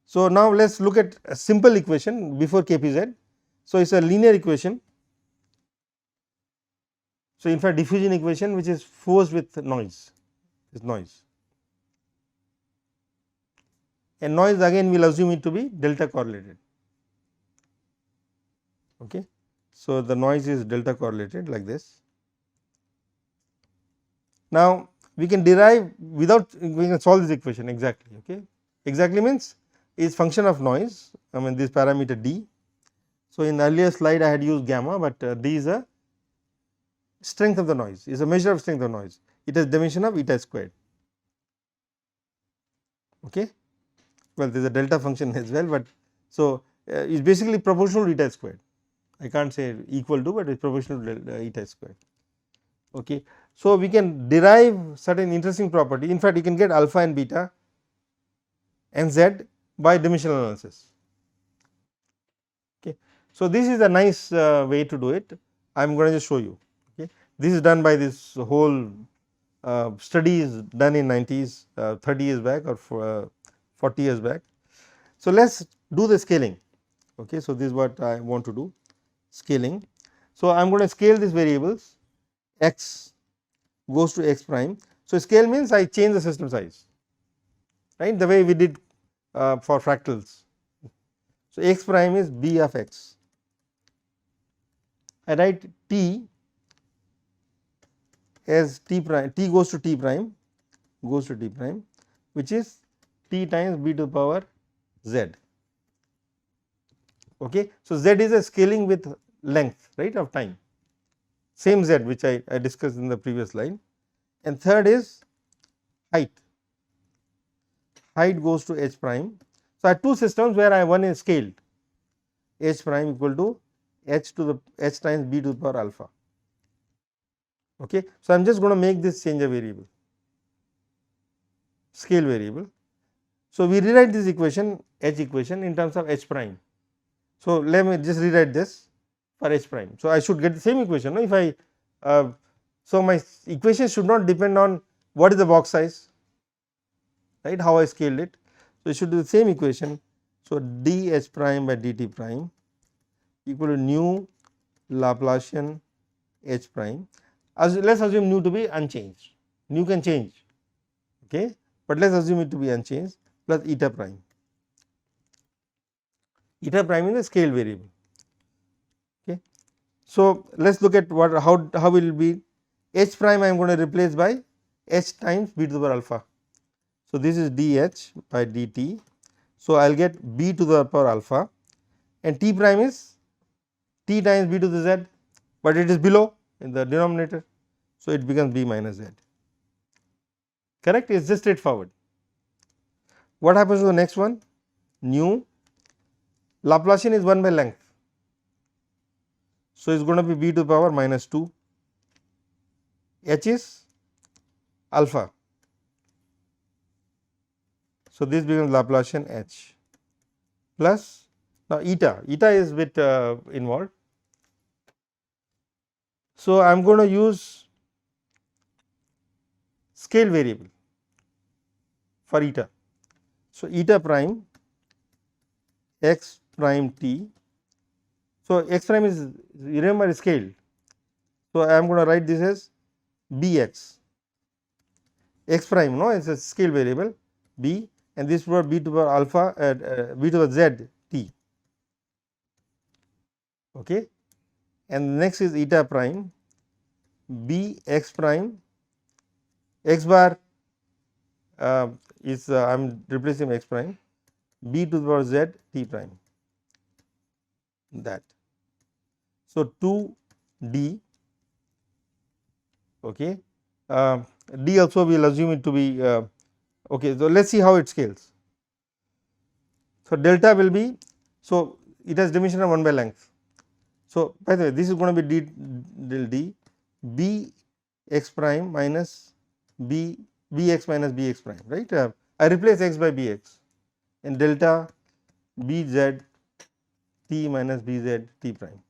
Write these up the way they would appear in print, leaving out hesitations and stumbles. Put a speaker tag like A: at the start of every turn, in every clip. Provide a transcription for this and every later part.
A: So, now let us look at a simple equation before kpz. So, it is a linear equation. So, in fact diffusion equation which is forced with noise, is noise, and noise again we will assume it to be delta correlated. Okay. So, the noise is delta correlated like this. Now, we can derive without, we can solve this equation exactly. Okay. Exactly means is function of noise, I mean this parameter d. So, in the earlier slide I had used gamma, but d is a strength of the noise, is a measure of strength of noise, it has dimension of eta squared. Okay. Well, there is a delta function as well, but so it is basically proportional to eta squared. I can't say equal to, but it is proportional to eta squared. Okay. So, we can derive certain interesting property, in fact you can get alpha and beta and z by dimensional analysis. Okay. So, this is a nice way to do it, I am going to just show you. Okay. This is done by this whole studies done in 90s, 30 years back or 40 years back. So, let us do the scaling. Okay. So, this is what I want to do, scaling. So, I am going to scale these variables, x goes to x prime. So, scale means I change the system size, right, the way we did for fractals. So, x prime is b of x. I write t as t prime, t goes to t prime, which is t times b to the power z. Okay. So, z is a scaling with length, right, of time, same z which I discussed in the previous slide. And third is height, goes to h prime. So, I have two systems where I one is scaled, h prime equal to h to the h times b to the power alpha. Okay. So, I am just going to make this change a variable, scale variable. So, we rewrite this equation, h equation, in terms of h prime. So, let me just rewrite this for h prime. So, I should get the same equation, no? If I so my equation should not depend on what is the box size, right, how I scaled it. So, it should be the same equation. So, d h prime by dt prime equal to nu Laplacian h prime, as let us assume nu to be unchanged, nu can change, okay, but let us assume it to be unchanged, plus eta prime. Eta prime is a scale variable. Okay. So, let us look at what how will it be. H prime I am going to replace by h times b to the power alpha. So, this is dh by dt. So, I will get b to the power alpha, and t prime is t times b to the z, but it is below in the denominator. So, it becomes b minus z, correct, it is just straightforward. What happens to the next one? Nu Laplacian is 1 by length. So, it is going to be b to the power minus 2, h is alpha. So, this becomes Laplacian h plus, now eta is bit involved. So, I am going to use scale variable for eta. So, eta prime x prime t. So, x prime is, remember, scaled. So, I am going to write this as bx, x prime, no, it is a scale variable b, and this will be b to the power alpha b to the z t. Okay. And next is eta prime b x prime, x bar is I am replacing x prime, b to the power z t prime, that. So, 2 d, okay. D also we will assume it to be okay. So, let us see how it scales. So, delta will be, so it has dimension of 1 by length. So, by the way, this is going to be d del d b x prime minus b x minus b x prime, right. I replace x by b x, and delta b z t minus b z t prime.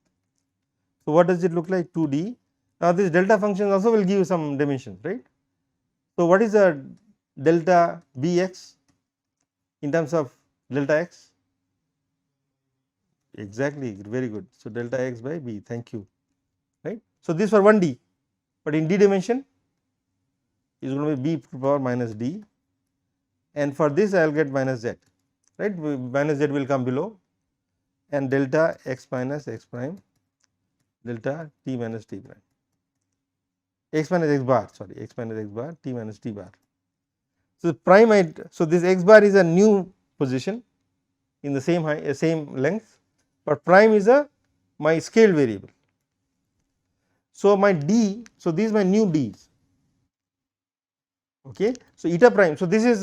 A: So, what does it look like? 2 d. Now, this delta function also will give you some dimensions, right. So, what is the delta b x in terms of delta x, exactly, very good. So, delta x by b, thank you, right. So, this for 1 d, but in d dimension is going to be b to the power minus d, and for this I will get minus z, right, minus z will come below, and delta x minus x prime, delta t minus t prime, x minus x bar, sorry, x minus x bar, t minus t bar. So, prime so this x bar is a new position in the same height, same length, but prime is my scale variable. So, my d, so these my new d's, okay. So, eta prime, so this is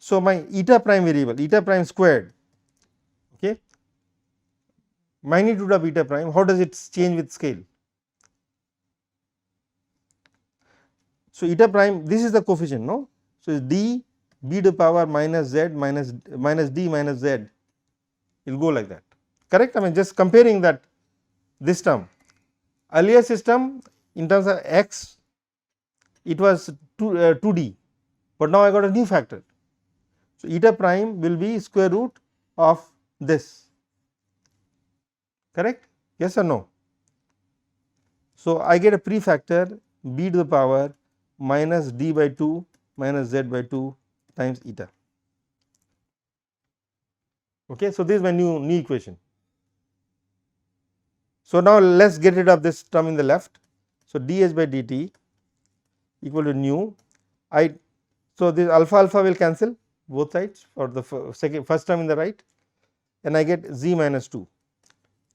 A: so my eta prime variable, eta prime squared, okay, magnitude of eta prime, how does it change with scale? So, eta prime, this is the coefficient, no. So, is d b to the power minus z minus d minus z, it will go like that, correct. I mean just comparing that this term, earlier system in terms of x it was 2d, but now I got a new factor. So, eta prime will be square root of this, correct, yes or no. So, I get a prefactor b to the power minus d by 2 minus z by 2 times eta, okay. So, this is my new equation. So, now let us get rid of this term in the left. So, dh by dt equal to nu I, so this alpha alpha will cancel both sides for the first term in the right, and I get z minus 2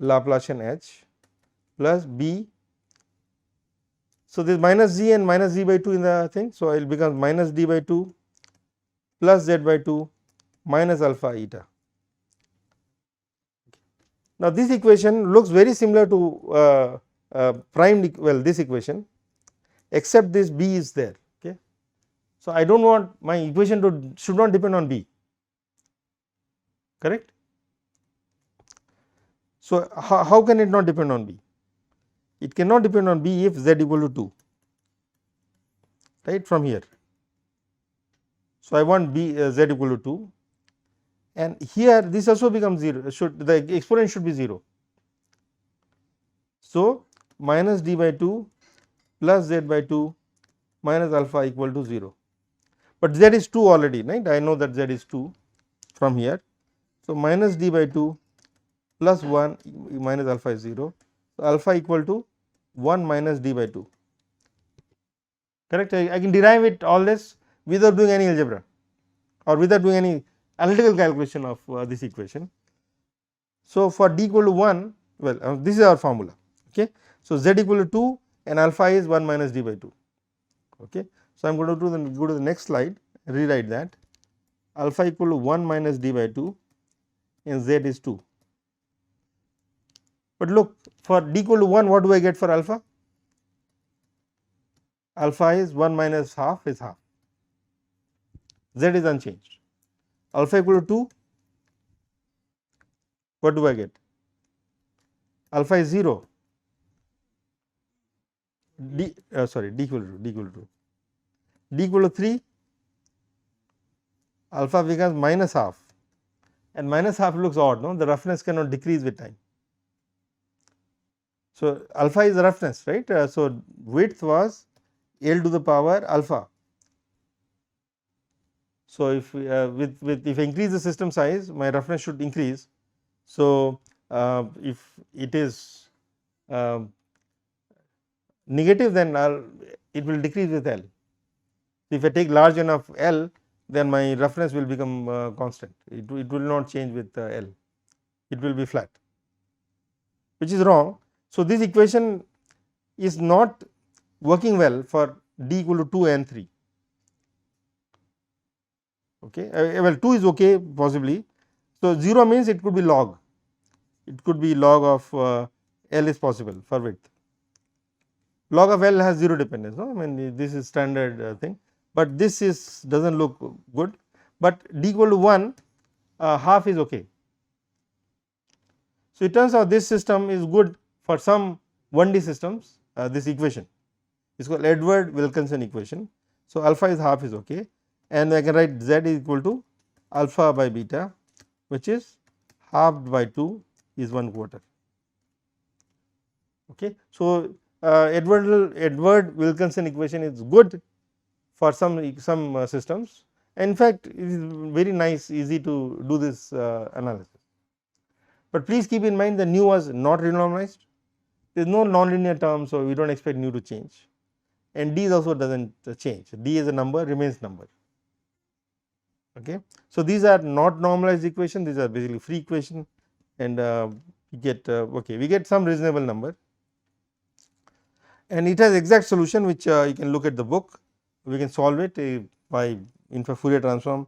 A: Laplacian h plus b. So, this minus z and minus z by 2 in the thing. So, it will become minus d by 2 plus z by 2 minus alpha eta. Now, this equation looks very similar to prime, well, this equation, except this b is there, okay. So, I do not want my equation to should not depend on b, correct. So, how can it not depend on b? It cannot depend on b if z equal to 2, right, from here. So, I want b z equal to 2, and here this also becomes 0, should the exponent should be 0. So, minus d by 2 plus z by 2 minus alpha equal to 0, but z is 2 already, right, I know that z is 2 from here. So, minus d by 2 plus 1 minus alpha is 0. So, alpha equal to 1 minus d by 2, correct. I can derive it all this without doing any algebra or without doing any analytical calculation of this equation. So, for d equal to 1, well, this is our formula, okay. So, z equal to 2 and alpha is 1 minus d by 2, okay. So, I am going to go to the next slide, rewrite that, alpha equal to 1 minus d by 2 and z is 2. But look, for d equal to 1, what do I get for alpha? Alpha is 1 minus half is half, z is unchanged. Alpha equal to 2, what do I get? Alpha is 0, d sorry, d equal to 2, d equal to 3, alpha becomes minus half, and minus half looks odd, no, the roughness cannot decrease with time. So, alpha is the roughness, right. So, width was L to the power alpha. So, if if I increase the system size, my roughness should increase. So, if it is negative, then it will decrease with L. If I take large enough L, then my roughness will become constant, it will not change with L, it will be flat, which is wrong. So, this equation is not working well for d equal to 2 and 3, okay. Well, 2 is okay possibly. So, 0 means it could be log, it could be log of L is possible for width. Log of L has 0 dependence, no? I mean this is standard thing, but this is does not look good, but d equal to 1 half is okay. So, it turns out this system is good for some 1D systems, this equation is called Edward Wilkinson equation. So, alpha is half is okay, and I can write z is equal to alpha by beta, which is halved by 2 is 1/4. Okay. So, Edward Wilkinson equation is good for some systems. In fact, it is very nice, easy to do this analysis. But please keep in mind the nu was not renormalized. There is no nonlinear term, so we do not expect nu to change, and d also does not change. D as a number remains number. Okay. So, these are not normalized equation, these are basically free equation, and we get okay, we get some reasonable number, and it has exact solution which you can look at the book. We can solve it by Fourier transform,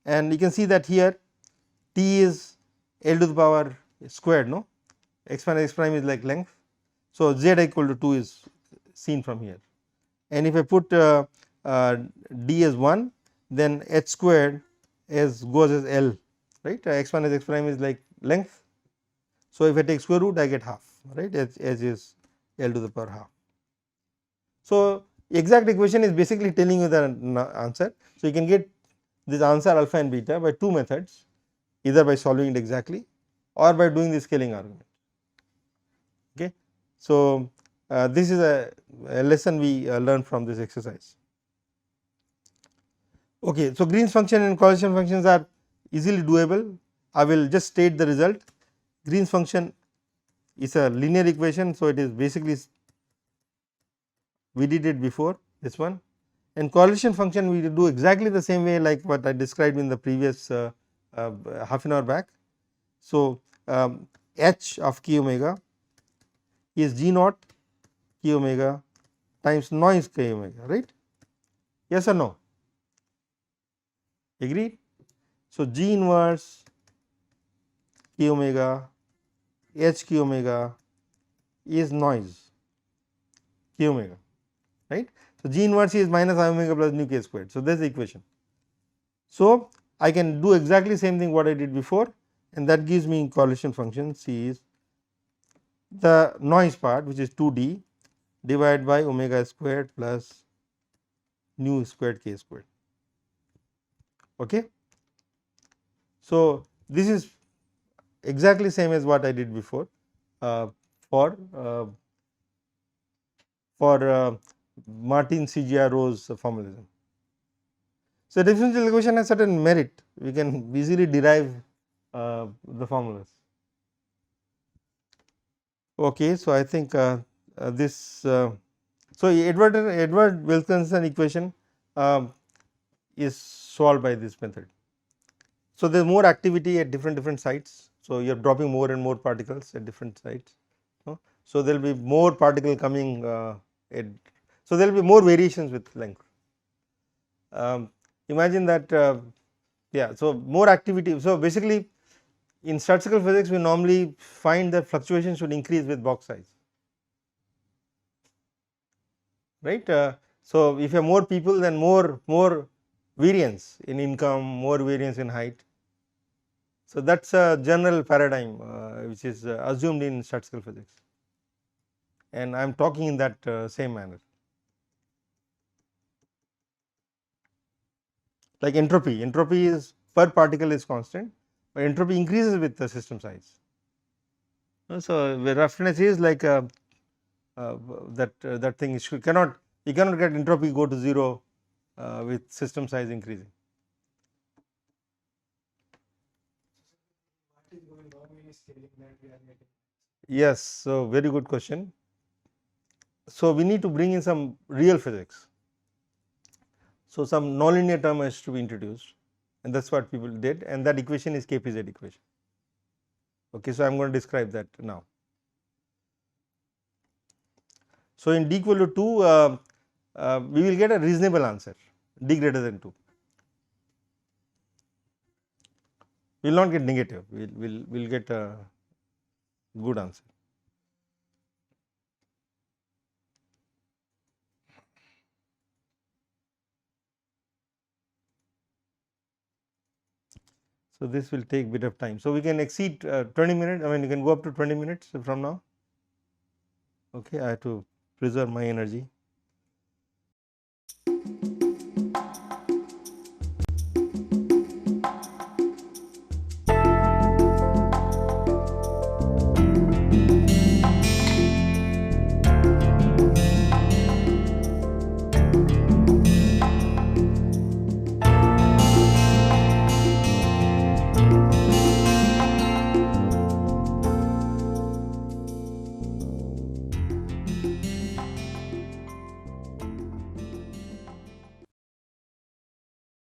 A: and you can see that here t is L to the power squared, no, x minus x prime is like length. So, z equal to 2 is seen from here, and if I put d as 1, then h squared goes as L, right, x minus x prime is like length. So, if I take square root, I get half, right, h is L to the power half. So, exact equation is basically telling you the answer. So, you can get this answer alpha and beta by two methods, either by solving it exactly or by doing the scaling argument. Okay. So, this is a lesson we learned from this exercise. Okay. So, Green's function and correlation functions are easily doable. I will just state the result. Green's function is a linear equation. So, it is basically, we did it before this one, and correlation function we do exactly the same way like what I described in the previous half an hour back. So, h of k omega is g naught k omega times noise k omega, right, yes or no, agreed. So, g inverse k omega h k omega is noise k omega, right. So, g inverse is minus I omega plus nu k squared. So, that is the equation. So, I can do exactly same thing what I did before, and that gives me correlation function C is the noise part, which is 2d divided by omega squared plus nu squared k squared. Okay. So, this is exactly same as what I did before for Martin CGR Rose formalism. So, differential equation has certain merit, we can easily derive the formulas. Okay. So, I think this so Edward Wilkinson equation is solved by this method. So, there is more activity at different sites. So, you are dropping more and more particles at different sites. So, there will be more particle coming so there will be more variations with length. Imagine that yeah. So, more activity. So, basically in statistical physics we normally find that fluctuations should increase with box size, right. So, if you have more people, then more variance in income, more variance in height. So, that is a general paradigm which is assumed in statistical physics, and I am talking in that same manner. Like entropy is per particle is constant, but entropy increases with the system size. So, the roughness is like that thing is you cannot get entropy go to 0 with system size increasing. Yes. So, very good question. So, we need to bring in some real physics. So, some nonlinear term has to be introduced, and that is what people did, and that equation is KPZ equation. Okay. So, I am going to describe that now. So, in d equal to 2 we will get a reasonable answer, d greater than 2. We will not get negative, we will get a good answer. So, this will take bit of time. So, we can exceed 20 minutes, I mean you can go up to 20 minutes from now. Okay, I have to preserve my energy.